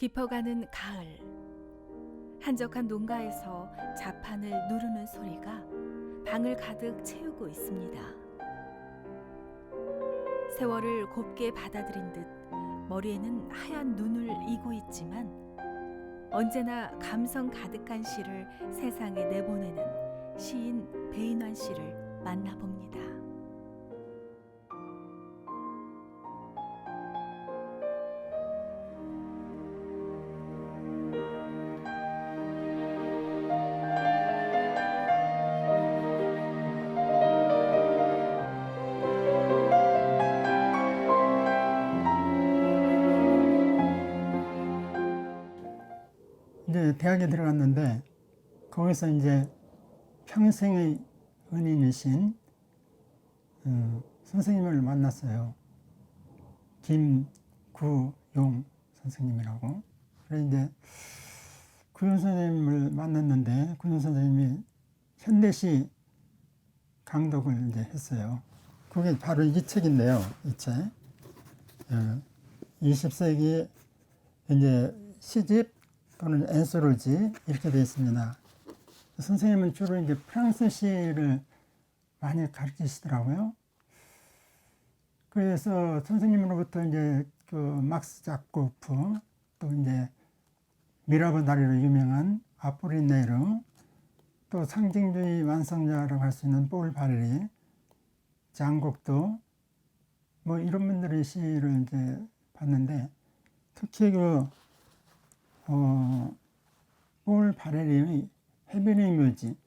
깊어가는 가을, 한적한 농가에서 자판을 누르는 소리가 방을 가득 채우고 있습니다. 세월을 곱게 받아들인 듯 머리에는 하얀 눈을 이고 있지만 언제나 감성 가득한 시를 세상에 내보내는 시인 배인환 씨를 만나봅니다. 이제 대학에 들어갔는데 거기서 이제 평생의 은인이신 선생님을 만났어요. 김구용 선생님이라고. 그래서 이제 구용 선생님을 만났는데 구용 선생님이 현대시 강독을 이제 했어요. 그게 바로 이 책인데요. 이 책. 20세기 이제 시집 또는 엔소로지 이렇게 되어 있습니다. 선생님은 주로 이제 프랑스 시를 많이 가르치시더라고요. 그래서 선생님으로부터 이제 그 막스 자코프, 또 이제 미라보 다리로 유명한 아폴리네르, 또 상징주의 완성자라고 할 수 있는 폴 바레리, 장곡도 뭐 이런 분들의 시를 이제 봤는데 특히 폴 바레리의 헤비리 뮤직,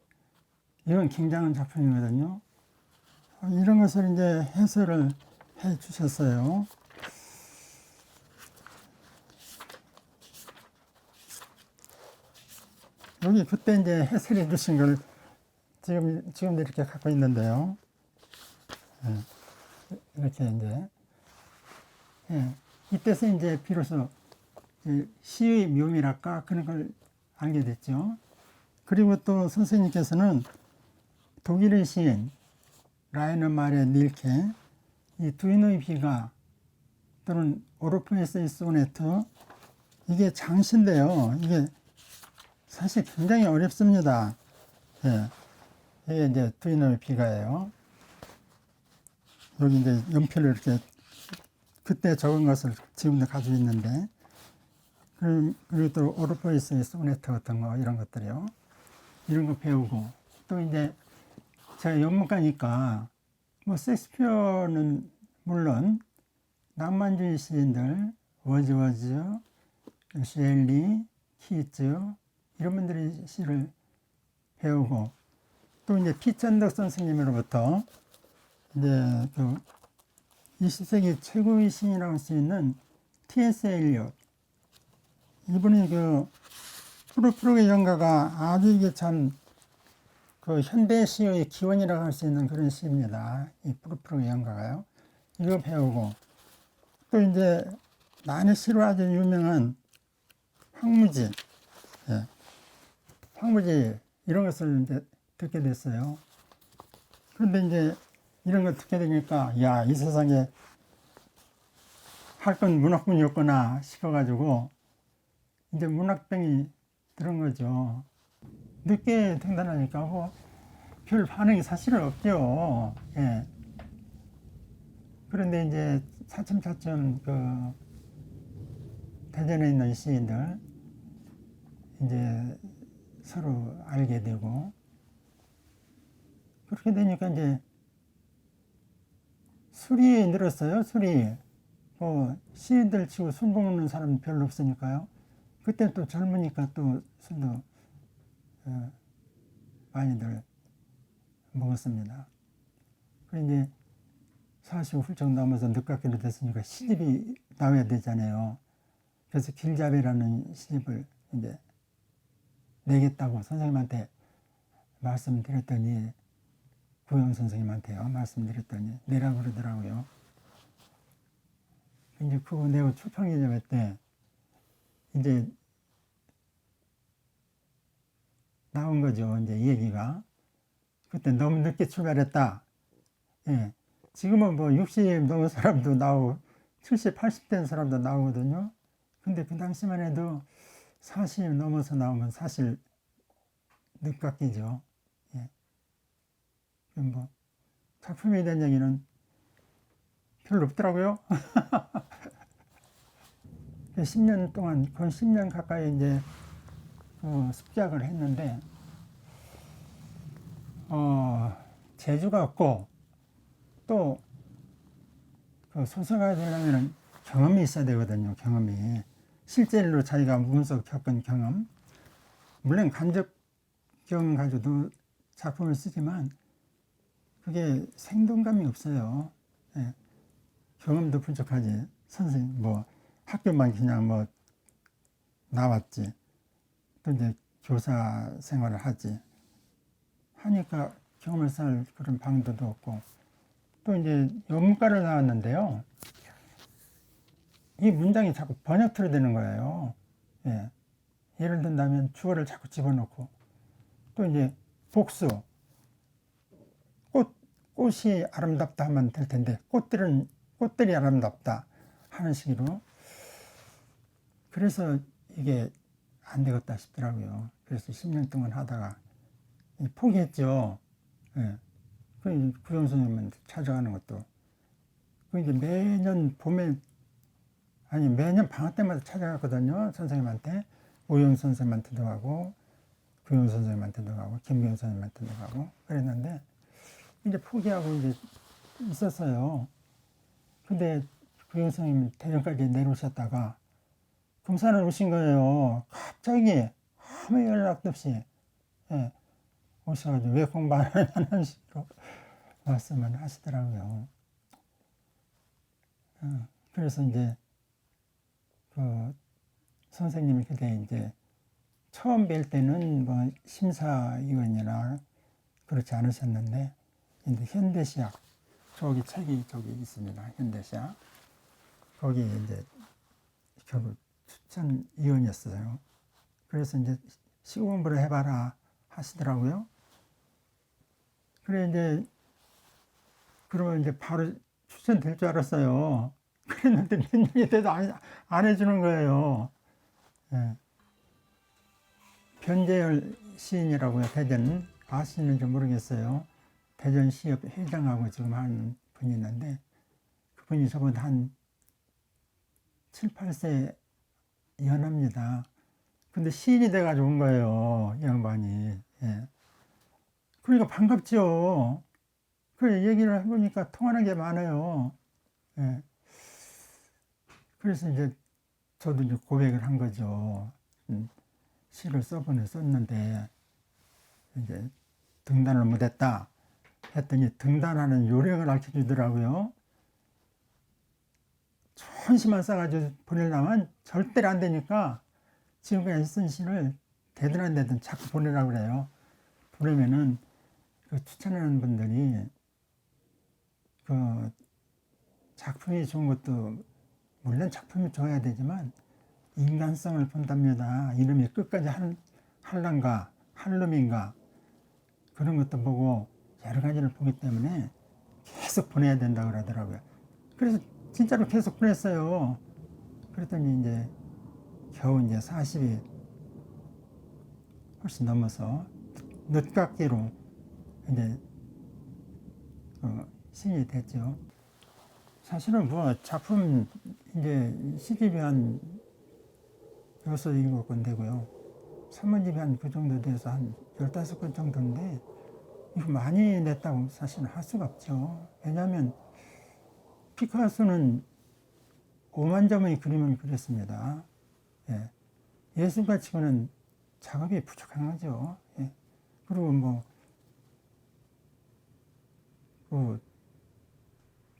이건 굉장한 작품이거든요. 이런 것을 이제 해설을 해 주셨어요. 여기 그때 이제 해설해 주신 걸 지금도 이렇게 갖고 있는데요. 이렇게 이제. 이때서 이제 비로소 시의 묘미랄까 그런 걸 알게 됐죠. 그리고 또 선생님께서는 독일의 시인 라이너 마리아 닐케, 이 두인의 비가 또는 오르프에스의 소네트, 이게 장시인데요. 이게 사실 굉장히 어렵습니다. 이게 이제 두인의 비가예요. 여기 이제 연필을 이렇게 그때 적은 것을 지금도 가지고 있는데, 그리고 또 오르프에스의 소네트 같은 거 이런 것들이요. 이런 거 배우고 또 이제 제가 영문과니까 뭐 셰익스피어는 물론 낭만주의 시인들 워즈워즈, 셸리, 키츠 이런 분들의 시를 배우고 또 이제 피천덕 선생님으로부터 이제 그 20세기 최고의 시인이라고 할 수 있는 T.S. 엘리엇, 이분이 그 프루프르의 연가가 아주 이게 참 그 현대 시의 기원이라고 할 수 있는 그런 시입니다. 이 프루프르의 연가가요. 이거 배우고 또 이제 많이 시로 아주 유명한 황무지, 황무지 이런 것을 이제 듣게 됐어요. 그런데 이제 이런 거 듣게 되니까 야, 이 세상에 할 건 문학뿐이었구나 싶어가지고 이제 문학병이 들은 거죠. 늦게 등단하니까 뭐 별 반응이 사실은 없죠. 그런데 이제 차츰차츰 그 대전에 있는 시인들 이제 서로 알게 되고 그렇게 되니까 이제 술이 늘었어요. 술이 뭐 시인들 치고 술 먹는 사람이 별로 없으니까요. 그때 또 젊으니까 또 술도 많이들 먹었습니다. 그리고 이제 40 훌쩍 넘어서 늦깎이로 됐으니까 시집이 나와야 되잖아요. 그래서 길잡이라는 시집을 이제 내겠다고 선생님한테 말씀드렸더니, 구영 선생님한테요 말씀드렸더니 내라고 그러더라고요. 이제 그거 내고 출판기념회 때 이제 나온 거죠. 이제 얘기가. 그때 너무 늦게 출발했다. 지금은 뭐 60 넘은 사람도 나오고 70, 80 된 사람도 나오거든요. 근데 그 당시만 해도 40 넘어서 나오면 사실 늦깎이죠. 예. 뭐 작품에 대한 얘기는 별로 없더라고요. 10년 동안, 거의 10년 가까이 이제 습작을 했는데, 재주가 없고, 또, 소설가 되려면 경험이 있어야 되거든요, 경험이. 실제로 자기가 문서 겪은 경험. 물론 간접 경험 가지고도 작품을 쓰지만, 그게 생동감이 없어요. 예. 경험도 부족하지. 선생님, 학교만 그냥 나왔지. 또 이제 교사 생활을 하지. 하니까 경험을 쌓을 그런 방도도 없고. 또 이제 영문과를 나왔는데요. 이 문장이 자꾸 번역틀이 되는 거예요. 예. 예를 든다면 주어를 자꾸 집어넣고. 또 이제 복수. 꽃이 아름답다 하면 될 텐데, 꽃들이 아름답다 하는 식으로. 그래서 이게 안 되겠다 싶더라고요. 그래서 10년 동안 하다가 포기했죠. 예. 그 구영 선생님한테 찾아가는 것도. 그 이제 매년 매년 방학 때마다 찾아갔거든요. 선생님한테. 오영 선생님한테도 가고, 구영 선생님한테도 가고, 김경 선생님한테도 가고, 그랬는데, 이제 포기하고 이제 있었어요. 근데 구영 선생님이 대전까지 내려오셨다가, 금산을 오신 거예요. 갑자기 아무 연락도 없이. 예, 오셔가지고 왜 공부 안 하냐는 식으로 말씀을 하시더라고요. 그래서 이제 선생님이 그때 이제 처음 뵐 때는 심사위원이나 그렇지 않으셨는데 이제 현대시학 책이 있습니다. 현대시학 거기 이제 결국 추천위원이었어요. 그래서 이제 시고 공부를 해봐라 하시더라고요. 그래 이제 그러면 이제 바로 추천될 줄 알았어요. 그랬는데 몇 년이 돼도 안 해주는 거예요. 예. 변재열 시인이라고요. 대전 아시는지 모르겠어요. 대전시협 회장하고 지금 하는 분이 있는데 그분이 저보다 한 7, 8세 연합니다. 근데 시인이 돼가지고 온 거예요. 이 양반이. 예. 그러니까 반갑죠. 그래 얘기를 해보니까 통하는 게 많아요. 예. 그래서 이제 저도 이제 고백을 한 거죠. 시를 썼는데 이제 등단을 못했다 했더니 등단하는 요령을 알려 주더라고요. 좋은 시만 써가지고 보내려면 절대로 안 되니까 지금까지 쓴 시를 되든 안 되든 자꾸 보내라고 그래요. 보내면은 그 추천하는 분들이 그 작품이 좋은 것도 물론 작품이 좋아야 되지만 인간성을 본답니다. 이놈이 끝까지 할란가 할놈인가 그런 것도 보고 여러 가지를 보기 때문에 계속 보내야 된다고 그러더라고요. 그래서 진짜로 계속 보냈어요. 그랬더니 이제 겨우 이제 40이 훨씬 넘어서 늦깎이로 이제 신이 됐죠. 사실은 작품 이제 시집이 한 6, 7권 되고요. 산문집이 한 그 정도 돼서 한 15권 정도인데 이거 많이 냈다고 사실은 할 수가 없죠. 왜냐하면 피카소는 5만 점의 그림을 그렸습니다. 예. 예술가 치고는 작업이 부족한 거죠. 예. 그리고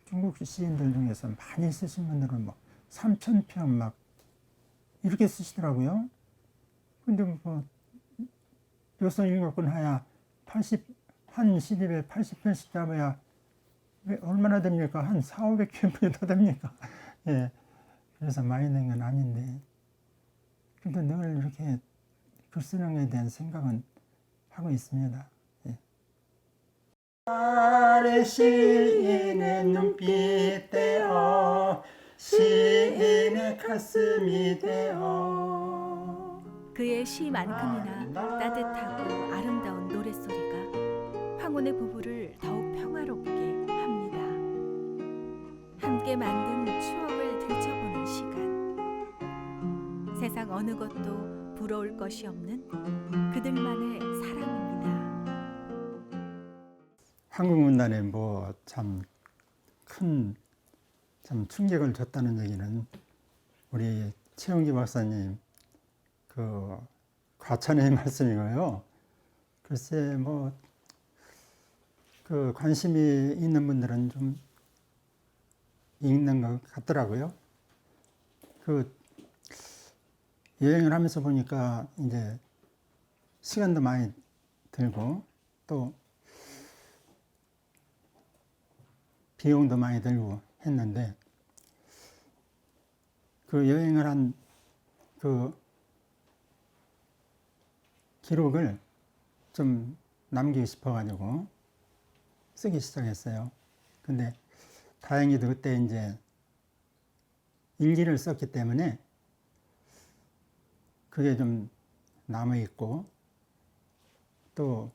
중국 시인들 중에서 많이 쓰신 분들은 3,000평 막 이렇게 쓰시더라고요. 근데 여섯 일곱 권 하야 한 시집에 80편씩 잡아야 얼마나 됩니까? 한 400~500편이 더 됩니까? 예. 그래서 많이 낸 건 아닌데. 그래도 늘 이렇게 글 쓰는 것에 대한 생각은 하고 있습니다. 예. 아래 시인의 눈빛 떼어 시인의 가슴이 되어. 그의 시만큼이나 따뜻하고 아름다운 노랫소리가 황혼의 부부를 더욱 평화롭게 합니다. 함께 만든 추억을 들춰보는 시간. 세상 어느 것도 부러울 것이 없는 그들만의 사랑입니다. 한국 문단에 뭐 참 충격을 줬다는 얘기는 우리 최영기 박사님 그 과찬의 말씀이고요. 글쎄 뭐 그 관심이 있는 분들은 좀 읽는 것 같더라고요. 그 여행을 하면서 보니까 이제 시간도 많이 들고 또 비용도 많이 들고 했는데 그 여행을 한 그 기록을 좀 남기고 싶어가지고 쓰기 시작했어요. 근데 다행히도 그때 이제 일기를 썼기 때문에 그게 좀 남아있고 또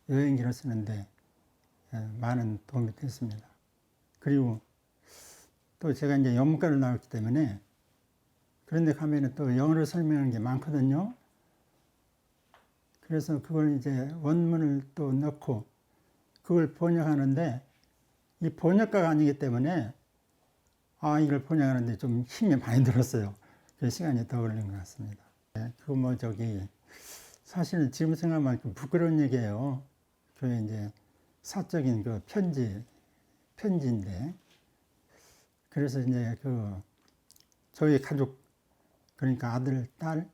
여행기를 쓰는데 많은 도움이 됐습니다. 그리고 또 제가 이제 영문과를 나왔기 때문에 그런데 가면은 또 영어로 설명하는 게 많거든요. 그래서 그걸 이제 원문을 또 넣고 그걸 번역하는데 이 번역가가 아니기 때문에 이걸 번역하는데 좀 힘이 많이 들었어요. 그 시간이 더 걸린 것 같습니다. 그 뭐 저기 사실은 지금 생각하면 좀 부끄러운 얘기예요. 그 이제 사적인 그 편지인데 그래서 이제 그 저희 가족 그러니까 아들, 딸,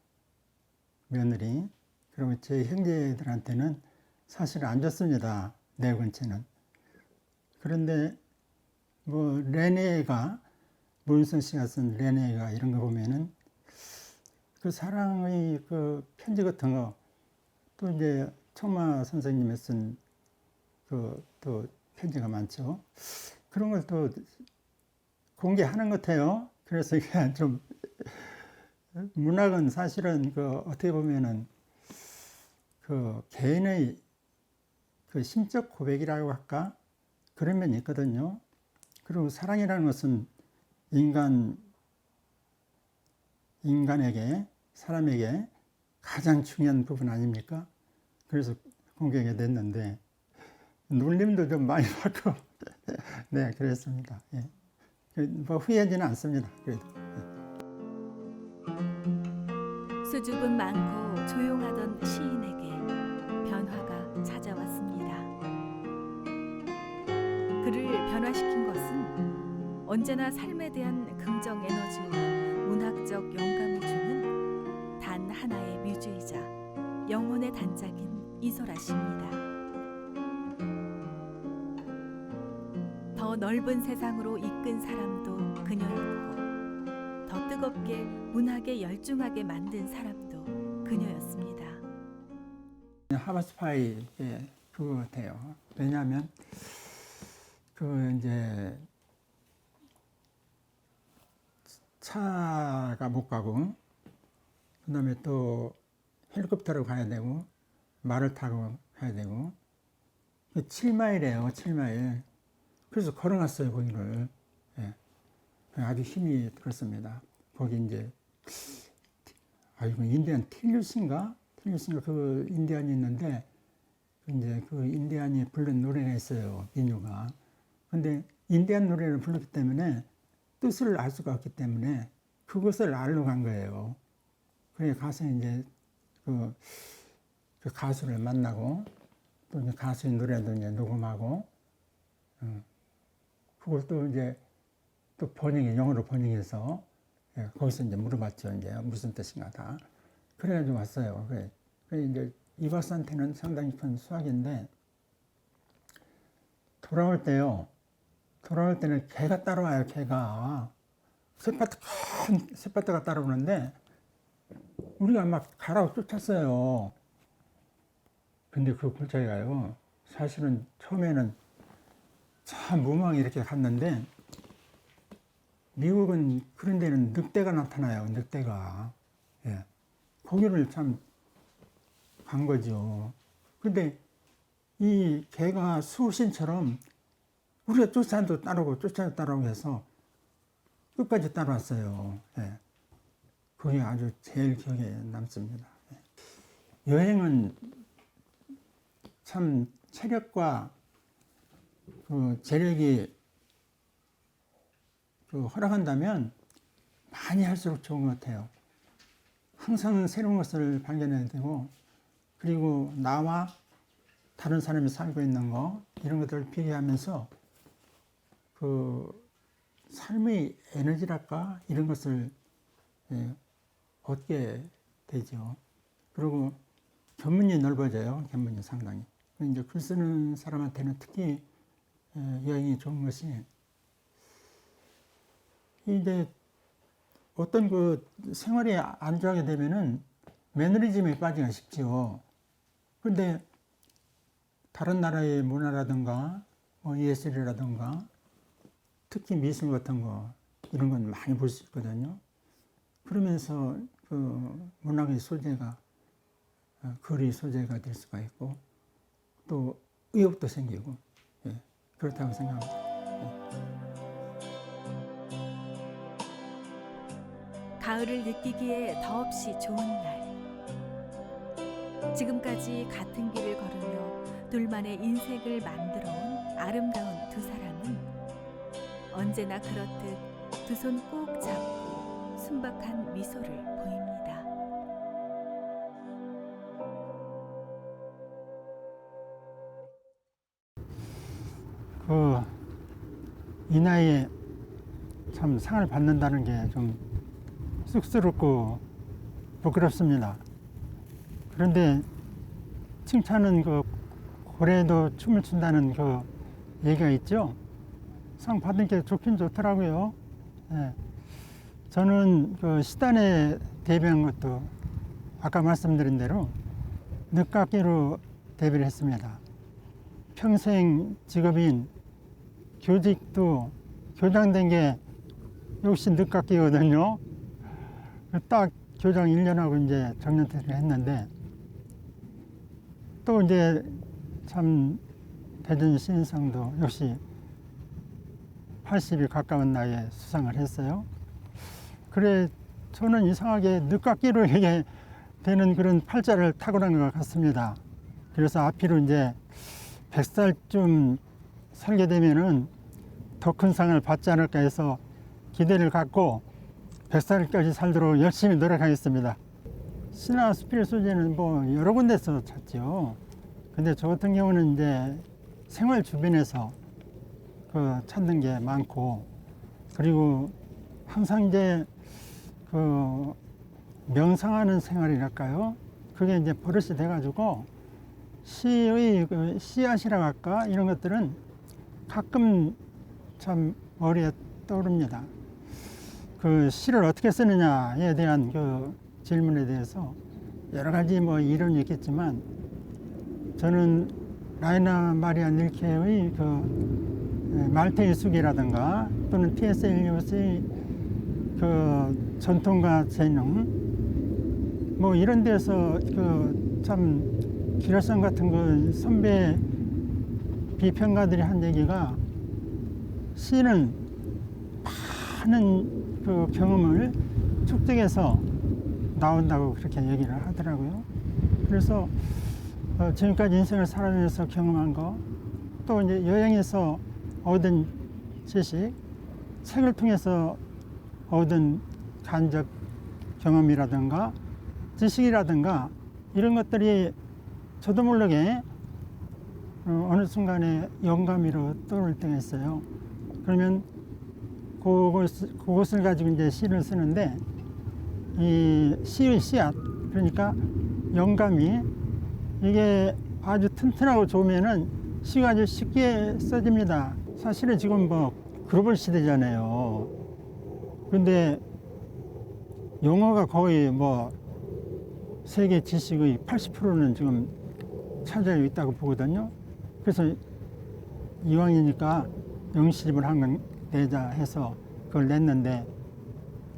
며느리 그리고 제 형제들한테는 사실 안 줬습니다. 네 번째는. 그런데 뭐 레네가 문순 씨가 쓴 레네가 이런 거 보면은 그 사랑의 그 편지 같은 거 또 이제 청마 선생님이 쓴 그 또 편지가 많죠. 그런 걸 또 공개하는 것 같아요. 그래서 이게 좀 문학은 사실은 그 어떻게 보면은 그 개인의 그 심적 고백이라고 할까? 그런 면이 있거든요. 그리고 사랑이라는 것은 인간에게, 사람에게 가장 중요한 부분 아닙니까? 그래서 공개가 됐는데, 놀림도 좀 많이 받고, 네, 그랬습니다. 예. 뭐 후회하지는 않습니다. 그래도. 수줍음 많고 조용하던 시인에게 변화가 찾아왔습니다. 그를 변화시킨 것은 언제나 삶에 대한 긍정 에너지와 문학적 영감을 주는 단 하나의 뮤즈이자 영혼의 단짝인 이소라 씨입니다. 더 넓은 세상으로 이끈 사람도 그녀였고 더 뜨겁게 문학에 열중하게 만든 사람도 그녀였습니다. 하바스파이의 그거 같아요. 왜냐하면 그 이제 차가 못 가고 그다음에 또 헬리콥터로 가야 되고 말을 타고 가야 되고 7마일이에요. 7마일. 그래서 걸어갔어요. 거기를. 예. 아주 힘이 들었습니다. 거기 이제 이거 인디안 틸루스인가 그 인디안이 있는데 이제 그 인디안이 부른 노래가 있어요. 민요가. 근데 인디안 노래를 불렀기 때문에 뜻을 알 수가 없기 때문에 그것을 알러 간 거예요. 그래 가서 이제 그 가수를 만나고 또 이제 가수의 노래도 이제 녹음하고 그걸 또 이제 또 영어로 번역해서 거기서 이제 물어봤죠. 이제 무슨 뜻인가 다. 그래가지고 왔어요. 그래 이제 이 박사한테는 상당히 큰 수확인데 돌아올 때는 개가 따라와요. 개가 큰 쇠파트가 따라오는데 우리가 막 가라고 쫓았어요. 근데 그 골짜기가요. 사실은 처음에는 참 무모하게 이렇게 갔는데 미국은 그런 데는 늑대가 나타나요. 늑대가. 예. 고기를 참 간 거죠. 근데 이 개가 수호신처럼 우리가 쫓아도 따르고 쫓아도 따르고 해서 끝까지 따라왔어요. 예. 그게 아주 제일 기억에 남습니다. 예. 여행은 참 체력과 그 재력이 그 허락한다면 많이 할수록 좋은 것 같아요. 항상 새로운 것을 발견해야 되고, 그리고 나와 다른 사람이 살고 있는 거, 이런 것들을 비교하면서 그 삶의 에너지랄까? 이런 것을 얻게 되죠. 그리고 견문이 넓어져요. 견문이 상당히. 이제 글 쓰는 사람한테는 특히 여행이 좋은 것이, 이제 어떤 그 생활에 안주하게 되면은 매너리즘에 빠지기가 쉽죠. 근데 다른 나라의 문화라든가 뭐 예술이라든가 특히 미술 같은 거 이런 건 많이 볼 수 있거든요. 그러면서 그 문학의 소재가 글의 소재가 될 수가 있고 또 의욕도 생기고 그렇다고 생각합니다. 가을을 느끼기에 더없이 좋은 날. 지금까지 같은 길을 걸으며 둘만의 인생을 만들어온 아름다운 두 사람은 언제나 그렇듯 두 손 꼭 잡고 순박한 미소를 보입니다. 이 나이에 참 상을 받는다는 게 좀 쑥스럽고 부끄럽습니다. 그런데 칭찬은 그 고래도 춤을 춘다는 그 얘기가 있죠. 상 받은 게 좋긴 좋더라고요. 예. 저는 그 시단에 데뷔한 것도 아까 말씀드린 대로 늦깎이로 데뷔를 했습니다. 평생 직업인 교직도 교장된 게 역시 늦깎이거든요. 딱 교장 1년하고 이제 정년퇴직을 했는데 또 이제 참 대전 신인상도 역시 80이 가까운 나이에 수상을 했어요. 그래 저는 이상하게 늦깎이로 이게 되는 그런 팔자를 타고난 것 같습니다. 그래서 앞으로 이제 100살쯤 살게 되면은 더 큰 상을 받지 않을까 해서 기대를 갖고 100살까지 살도록 열심히 노력하겠습니다. 시나 수필 소재는 뭐 여러 군데서 찾죠. 근데 저 같은 경우는 이제 생활 주변에서 그 찾는 게 많고, 그리고 항상 이제 그 명상하는 생활이랄까요? 그게 이제 버릇이 돼가지고 시의 그 씨앗이라고 할까? 이런 것들은 가끔 참 머리에 떠오릅니다. 그 시를 어떻게 쓰느냐에 대한 그 질문에 대해서 여러 가지 뭐 이론이 있겠지만 저는 라이나 마리아 릴케의 그 말테의 숙이라든가 또는 T.S. 엘리엇의 그 전통과 재능 뭐 이런 데서 그 참 기라성 같은 그 선배 비평가들이 한 얘기가 시는 많은 그 경험을 축적해서 나온다고 그렇게 얘기를 하더라고요. 그래서 지금까지 인생을 살아내면서 경험한 거, 또 이제 여행에서 얻은 지식, 책을 통해서 얻은 간접 경험이라든가 지식이라든가 이런 것들이 저도 모르게 어느 순간에 영감으로 떠오를 때가 있어요. 그러면 그것을 가지고 이제 시를 쓰는데 이 시의 씨앗, 그러니까 영감이 이게 아주 튼튼하고 좋으면은 시가 아주 쉽게 써집니다. 사실은 지금 뭐 글로벌 시대잖아요. 근데 영어가 거의 뭐 세계 지식의 80%는 지금 차지하고 있다고 보거든요. 그래서 이왕이니까 영시집을 한 권 내자 해서 그걸 냈는데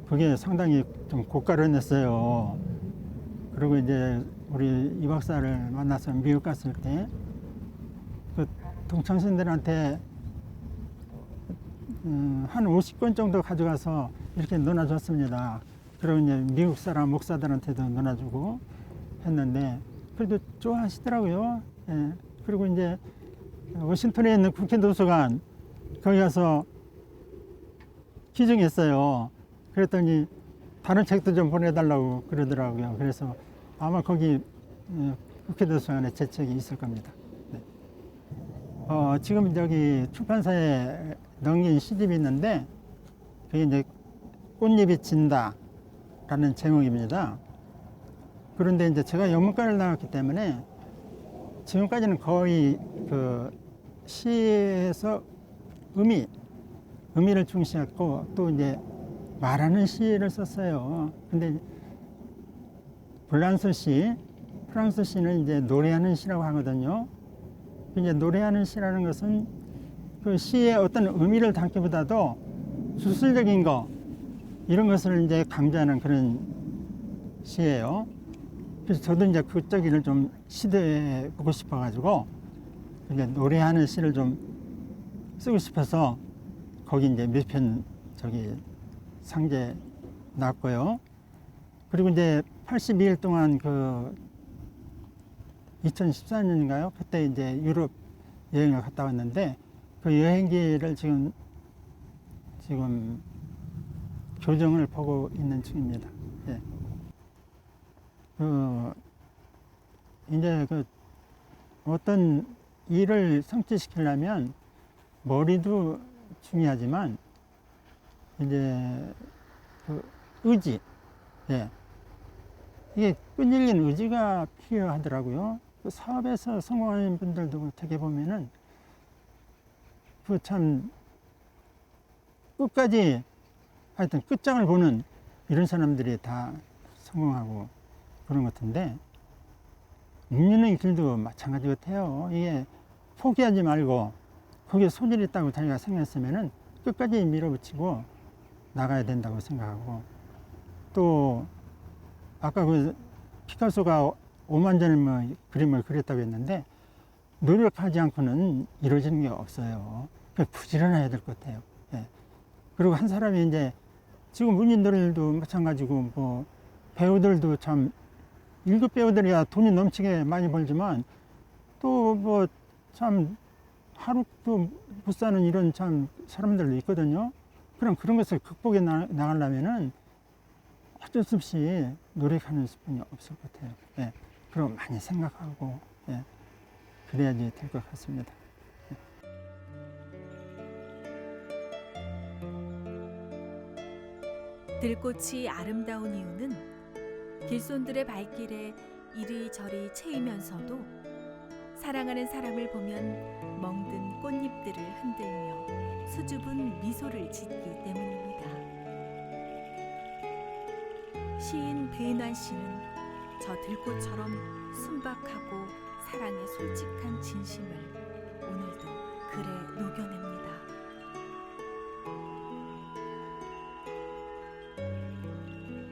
그게 상당히 좀 고가를 냈어요. 그리고 이제 우리 이 박사를 만나서 미국 갔을 때 그 동창생들한테 한 50권 정도 가져가서 이렇게 넣어줬습니다. 그리고 이제 미국 사람 목사들한테도 넣어주고 했는데 그래도 좋아하시더라고요. 예. 그리고 이제 워싱턴에 있는 국회 도서관 거기 가서 기증했어요. 그랬더니 다른 책도 좀 보내달라고 그러더라고요. 그래서 아마 거기 국회 도서관에 제 책이 있을 겁니다. 네. 지금 저기 출판사에 넘긴 시집이 있는데 그게 이제 꽃잎이 진다라는 제목입니다. 그런데 이제 제가 영문과를 나왔기 때문에 지금까지는 거의 그 시에서 의미를 중시했고 또 이제 말하는 시를 썼어요. 근데 프랑스 시는 이제 노래하는 시라고 하거든요. 이제 노래하는 시라는 것은 그 시의 어떤 의미를 담기보다도 주술적인 거 이런 것을 이제 강조하는 그런 시예요. 그래서 저도 이제 그쪽 일을 좀 시도해 보고 싶어가지고 이제 노래하는 시를 좀 쓰고 싶어서 거기 이제 몇 편 저기 상제 놨고요. 그리고 이제 82일 동안 그 2014년인가요? 그때 이제 유럽 여행을 갔다 왔는데 그 여행기를 지금 교정을 보고 있는 중입니다. 예. 이제 그 어떤 일을 성취시키려면 머리도 중요하지만 이제 그 의지, 예. 이게 끈질긴 의지가 필요하더라고요. 그 사업에서 성공하는 분들도 되게 보면은 그 참 끝까지 하여튼 끝장을 보는 이런 사람들이 다 성공하고 그런 것 같은데 육류의 길도 마찬가지 같아요. 이게 포기하지 말고 거기에 소질이 있다고 자기가 생각했으면은 끝까지 밀어붙이고 나가야 된다고 생각하고 또 아까 그 피카소가 5만 점의 뭐 그림을 그렸다고 했는데 노력하지 않고는 이루어지는 게 없어요. 부지런해야 될 것 같아요. 예. 그리고 한 사람이 이제 지금 문인들도 마찬가지고 뭐 배우들도 참 1급 배우들이야 돈이 넘치게 많이 벌지만 또 뭐 참 하루도 못 사는 이런 참 사람들도 있거든요. 그럼 그런 것을 극복해 나가려면은 어쩔 수 없이 노력하는 수뿐이 없을 것 같아요. 예. 그리고 많이 생각하고, 예. 그래야지 될 것 같습니다. 들꽃이 아름다운 이유는 길손들의 발길에 이리저리 채이면서도 사랑하는 사람을 보면 멍든 꽃잎들을 흔들며 수줍은 미소를 짓기 때문입니다. 시인 배인환 씨는 저 들꽃처럼 순박하고 사랑의 솔직한 진심을 오늘도 글에 녹여냅니다.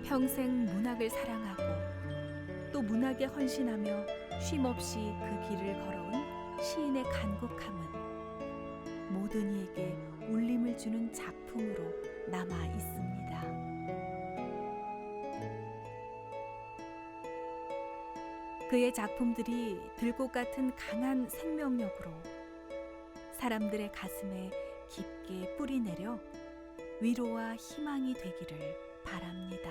평생 문학을 사랑하고 또 문학에 헌신하며 쉼없이 그 길을 걸어온 시인의 간곡함은 모든 이에게 울림을 주는 작품으로 남아 있습니다. 그의 작품들이 들꽃 같은 강한 생명력으로 사람들의 가슴에 깊게 뿌리내려 위로와 희망이 되기를 바랍니다.